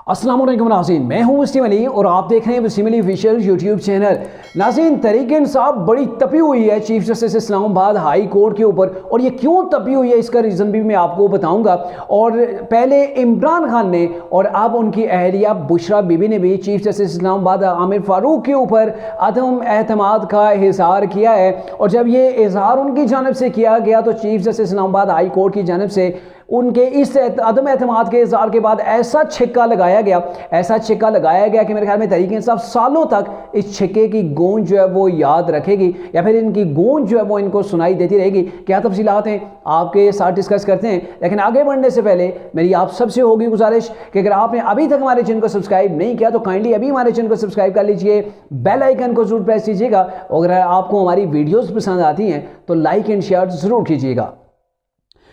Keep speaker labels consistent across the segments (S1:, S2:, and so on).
S1: अस्सलाम वालेकुम नाज़रीन, मैं हूं वसीम अली और आप देख रहे हैं Wasim Ali official YouTube channel. नाज़रीन, तहरीक इंसाफ बड़ी तपी हुई है chief justice Islamabad high court के ऊपर, और ये क्यों तपी हुई है इसका रीज़न भी मैं आपको बताऊंगा। और पहले इमरान खान ने और अब उनकी अहलिया बुशरा बीबी ने भी चीफ जस्टिस इस्लामाबाद आमिर फारूक के ऊपर अदम एतमाद का इजहार किया है। और जब ये इजहार उनकी जानब से किया गया तो chief justice Islamabad high court की जानब से उनके इस अदम एतमाद के इज़हार के बाद ऐसा छिक्का लगाया गया कि मेरे ख्याल में तहरीक इंसाफ सालों तक इस छिक्के की गूंज जो है वो याद रखेगी, या फिर इनकी गूंज जो है वो इनको सुनाई देती रहेगी। क्या तफसीलात हैं आपके साथ डिस्कस करते हैं, लेकिन आगे बढ़ने से पहले मेरी आप सबसे होगी गुजारिश कि अगर आपने अभी तक हमारे चैनल को सब्सक्राइब नहीं किया तो काइंडली अभी हमारे चैनल को सब्सक्राइब कर लीजिए, बेल आइकन को जरूर प्रेस कीजिएगा। और अगर आपको हमारी वीडियोज़ पसंद आती हैं तो लाइक एंड शेयर ज़रूर कीजिएगा।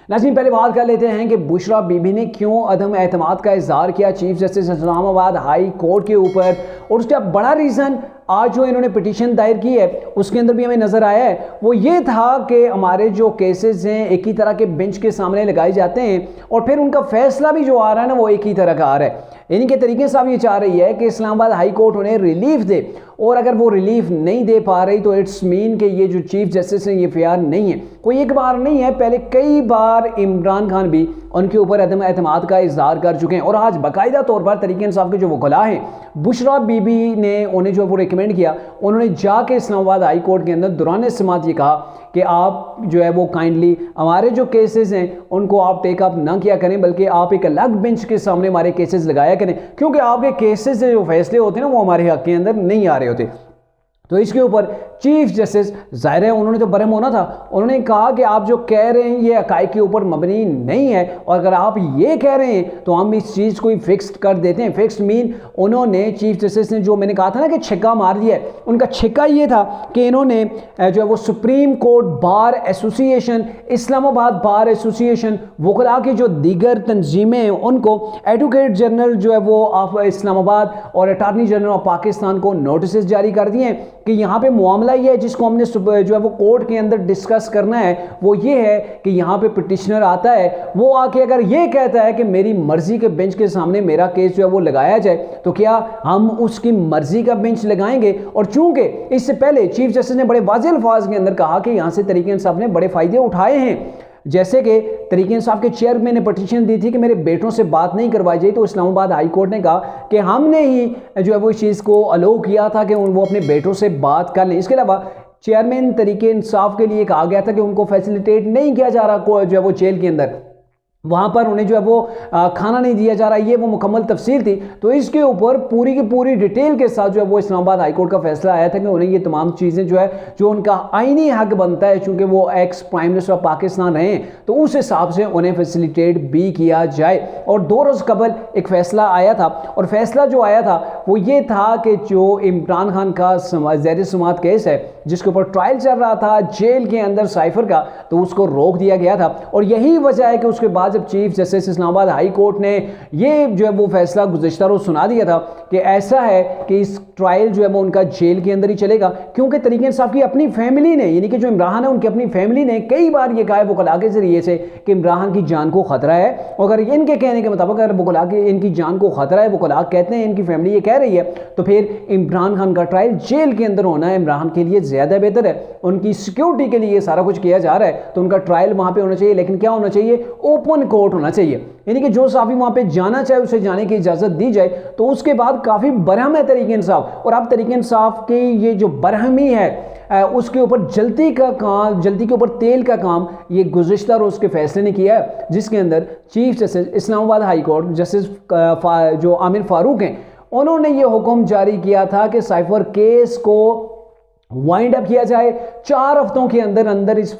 S1: नाज़रीन, पहले बात कर लेते हैं कि बुशरा बीबी ने क्यों अदम एतमाद का इजहार किया chief justice Islamabad high court के ऊपर, और उसका बड़ा रीज़न आज जो इन्होंने पिटीशन दायर की है उसके अंदर भी हमें नज़र आया है। वो ये था कि हमारे जो केसेस हैं एक ही तरह के बेंच के सामने लगाए जाते हैं और फिर उनका फैसला भी जो आ रहा है ना वो एक ही तरह का आ रहा है। इनके तरीके से अब ये चाह रही है कि इस्लामाबाद हाई कोर्ट उन्हें रिलीफ दे, और अगर वो रिलीफ नहीं दे पा रही तो इट्स मीन कि ये जो चीफ जस्टिस हैं ये फेयर नहीं है। कोई एक बार नहीं है, पहले कई बार इमरान खान भी उनके ऊपर अदम एतमाद का इजहार कर चुके हैं, और आज बाकायदा तौर पर तहरीक इंसाफ के जो वकला हैं बुशरा बीबी ने उन्हें जो वो रिकमेंड किया, उन्होंने जाके इस्लामाबाद हाई कोर्ट के अंदर दौरान समात ये कहा कि आप जो है वो काइंडली हमारे जो केसेस हैं उनको आप टेक अप ना किया करें, बल्कि आप एक अलग बेंच के सामने हमारे केसेस लगाया करें, क्योंकि आपके केसेस से जो फैसले होते हैं ना वो हमारे हक के अंदर नहीं आ रहे होते। तो इसके ऊपर चीफ जस्टिस ज़ाहिर है उन्होंने तो बरहम होना था, उन्होंने कहा कि आप जो कह रहे हैं ये हक़ाइक़ के ऊपर मबनी नहीं है, और अगर आप ये कह रहे हैं तो हम इस चीज़ को ही फिक्स्ड कर देते हैं। फिक्स्ड मीन उन्होंने चीफ जस्टिस ने जो मैंने कहा था ना कि छिक्का मार दिया है, उनका छिक्का ये था कि इन्होंने जो है वो Supreme Court Bar Association, Islamabad Bar Association, वकला की जो दीगर तंजीमें हैं उनको, एडवोकेट जनरल जो है वो ऑफ इस्लामाबाद और अटारनी जनरल ऑफ पाकिस्तान को नोटिस जारी कर दिए हैं कि यहाँ पे मामला ये है जिसको हमने जो है वो कोर्ट के अंदर डिस्कस करना है। वो ये है कि यहाँ पे पिटिशनर आता है, वो आके अगर ये कहता है कि मेरी मर्जी के बेंच के सामने मेरा केस जो है वो लगाया जाए, तो क्या हम उसकी मर्जी का बेंच लगाएंगे। और चूंकि इससे पहले चीफ जस्टिस ने बड़े वाज़ेह अल्फाज के अंदर कहा कि यहाँ से तहरीक इंसाफ ने बड़े फ़ायदे उठाए हैं, जैसे कि तहरीक इंसाफ के चेयरमैन ने पटिशन दी थी कि मेरे बेटों से बात नहीं करवाई जाए, तो इस्लामाबाद हाई कोर्ट ने कहा कि हमने ही जो है वो इस चीज़ को अलो किया था कि वो अपने बेटों से बात कर लें। इसके अलावा चेयरमैन तहरीक इंसाफ के लिए कहा गया था कि उनको फैसिलिटेट नहीं किया जा रहा जो है वो जेल के अंदर, वहाँ पर उन्हें जो है वो खाना नहीं दिया जा रहा, ये वो मुकम्मल तफसील थी। तो इसके ऊपर पूरी की पूरी डिटेल के साथ जो है वो इस्लामाबाद हाई कोर्ट का फैसला आया था कि उन्हें ये तमाम चीज़ें जो है जो उनका आईनी हक बनता है, चूँकि वो ex prime minister of Pakistan रहे हैं, तो उस हिसाब से उन्हें फैसिलिटेट भी किया जाए। और 2 रोज़ कबल एक फ़ैसला आया था, और फैसला जो आया था वो ये था कि जो इमरान खान का ज़ेर समात केस है जिसके ऊपर ट्रायल चल रहा था जेल के अंदर साइफर का, तो उसको रोक दिया गया था। और यही वजह है कि उसके बाद जब chief justice Islamabad high court ने ये जो है वो फैसला गुज़श्ता रोज़ सुना दिया था कि ऐसा है कि इस ट्रायल जो है वो उनका जेल के अंदर ही चलेगा, क्योंकि तहरीक इंसाफ की अपनी फैमिली ने, यानी कि जो इमरान है उनकी अपनी फैमिली ने कई बार ये कहा है वकला के ज़रिए से कि इमरान की जान को ख़तरा है। और अगर इनके कहने के मुताबिक अगर वकला के इनकी जान को ख़तरा है, वकला कहते हैं, इनकी फैमिली ये कह रही है, तो फिर इमरान खान का ट्रायल जेल के अंदर होना है इमरान के लिए ज़्यादा बेहतर है। उनकी सिक्योरिटी के लिए सारा कुछ किया जा रहा है, तो उनका ट्रायल वहाँ पर होना चाहिए, लेकिन क्या होना चाहिए, ओपन कोर्ट होना चाहिए, यानी कि जो साफी वहाँ पे जाना चाहे उसे जाने की इजाज़त दी जाए। तो उसके बाद काफ़ी बरहम है तहरीक इंसाफ, और अब तहरीक इंसाफ की ये जो बरहमी है उसके ऊपर जल्दी के ऊपर तेल का काम ये गुज़श्ता रोज़ के फैसले ने किया है, जिसके अंदर chief justice Islamabad high court justice जो आमिर फारूक हैं उन्होंने ये हुक्म जारी किया था कि साइफर केस को वाइंड अप किया जाए, 4 हफ्तों के अंदर अंदर इस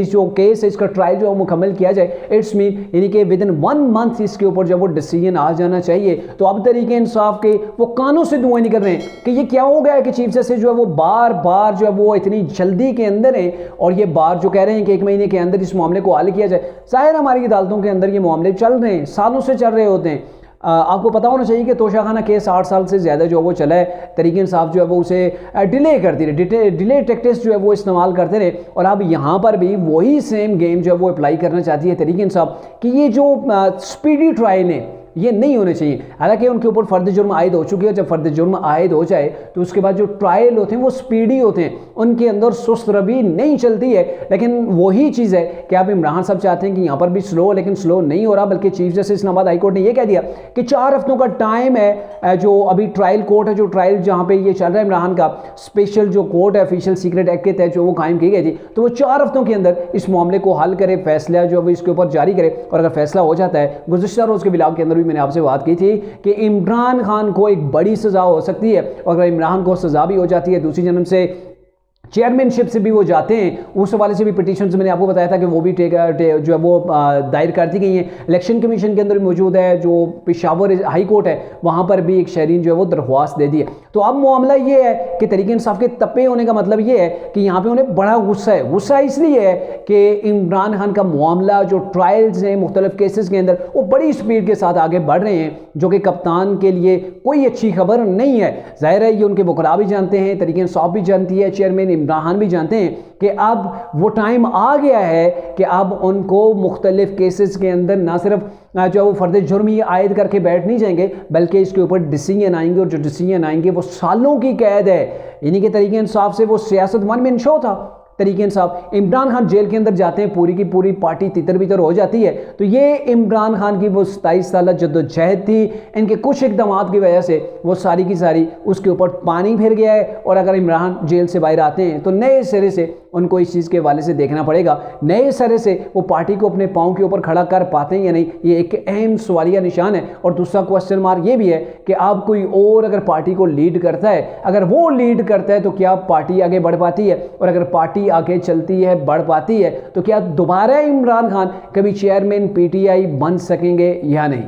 S1: जो केस है इसका ट्रायल जो है मुकम्मल किया जाए। इट्स मीन यानी कि विद इन 1 मंथ इसके ऊपर जब वो डिसीजन आ जाना चाहिए। तो अब तरीके इंसाफ के वो कानों से दुआएं निकल रहे हैं कि ये क्या हो गया है कि चीफ जस्टिस जो है वो बार बार जो है वो इतनी जल्दी के अंदर है, और ये बार जो कह रहे हैं कि 1 महीने के अंदर इस मामले को हल किया जाए। ज़ाहिर हमारी अदालतों के अंदर ये मामले चल रहे हैं, सालों से चल रहे होते हैं। आपको पता होना चाहिए कि तोशाखाना केस 8 साल से ज़्यादा जो वो चला है, तहरीक इंसाफ जो है वो उसे डिले करती रही, डिले टैक्टिक्स जो है वो इस्तेमाल करते रहे। और अब यहाँ पर भी वही सेम गेम जो है वो अप्लाई करना चाहती है तहरीक इंसाफ कि ये जो स्पीडी ट्रायल है ये नहीं होने चाहिए। हालांकि उनके ऊपर फर्द जुर्म आयद हो चुकी है, जब फर्द जुर्म आयद हो जाए तो उसके बाद जो ट्रायल होते हैं वो स्पीडी होते हैं, उनके अंदर सुस्त रवि नहीं चलती है। लेकिन वही चीज़ है कि आप इमरान साहब चाहते हैं कि यहाँ पर भी स्लो, लेकिन स्लो नहीं हो रहा, बल्कि chief justice Islamabad high court ने यह कह दिया कि 4 हफ्तों का टाइम है, जो अभी ट्रायल कोर्ट है, जो ट्रायल जहाँ पे ये चल रहा है इमरान का, स्पेशल जो कोर्ट है ऑफिशियल सीक्रेट एक्ट के तहत जो वो कायम की गई थी, तो वो 4 हफ्तों के अंदर इस मामले को हल करे, फैसला जो है इसके ऊपर जारी करे। और अगर फैसला हो जाता है, गुज़िश्ता रोज़ के ब्लॉग के अंदर भी मैंने आपसे बात की थी कि इमरान खान को एक बड़ी सज़ा हो सकती है, और अगर इमरान को सज़ा भी हो जाती है, दूसरी जन्म से चेयरमैनशिप से भी वो जाते हैं, उस हवाले से भी पिटीशंस मैंने आपको बताया था कि वो भी जो है वो दायर कर दी गई हैं। इलेक्शन कमीशन के अंदर भी मौजूद है, जो पेशावर हाई कोर्ट है वहाँ पर भी एक शहरीन जो है वो दरख्वास्त दे दी है। तो अब मामला ये है कि तहरीक इंसाफ के तपे होने का मतलब ये है कि यहाँ पे उन्हें बड़ा गुस्सा है। गुस्सा इसलिए है कि इमरान खान का मामला जो ट्रायल्स हैं मुख्तलिफ केसेस के अंदर, वो बड़ी स्पीड के साथ आगे बढ़ रहे हैं, जो कि कप्तान के लिए कोई अच्छी खबर नहीं है। जाहिर है ये उनके वकला भी जानते हैं, तहरीक इंसाफ भी जानती है, चेयरमैन इमरान खान भी जानते हैं कि अब वो टाइम आ गया है कि अब उनको मुख्तलिफ केसेस के अंदर ना सिर्फ जो वो फर्द जुर्म ही आयद करके बैठ नहीं जाएंगे, बल्कि इसके ऊपर डिसीजन आएंगे, और जो डिसीजन आएंगे वो सालों की कैद है। यानी कि तहरीक इंसाफ से वो सियासत वन मैन शो था। तहरीक इंसाफ, इमरान खान जेल के अंदर जाते हैं, पूरी की पूरी पार्टी तितर बितर हो जाती है। तो ये इमरान खान की वो 27 साल जद्दोजहद थी, इनके कुछ इकदाम की वजह से वो सारी की सारी उसके ऊपर पानी फिर गया है। और अगर इमरान जेल से बाहर आते हैं तो नए सिरे से उनको इस चीज़ के हवाले से देखना पड़ेगा, नए सिरे से वो पार्टी को अपने पाँव के ऊपर खड़ा कर पाते हैं या नहीं, ये एक अहम सवालिया निशान है। और दूसरा क्वेश्चन मार्क ये भी है कि अब कोई और अगर पार्टी को लीड करता है, अगर वो लीड करता है तो क्या पार्टी आगे बढ़ पाती है, और अगर पार्टी आगे चलती है, बढ़ पाती है, तो क्या दोबारा इमरान खान कभी चेयरमैन पीटीआई बन सकेंगे या नहीं।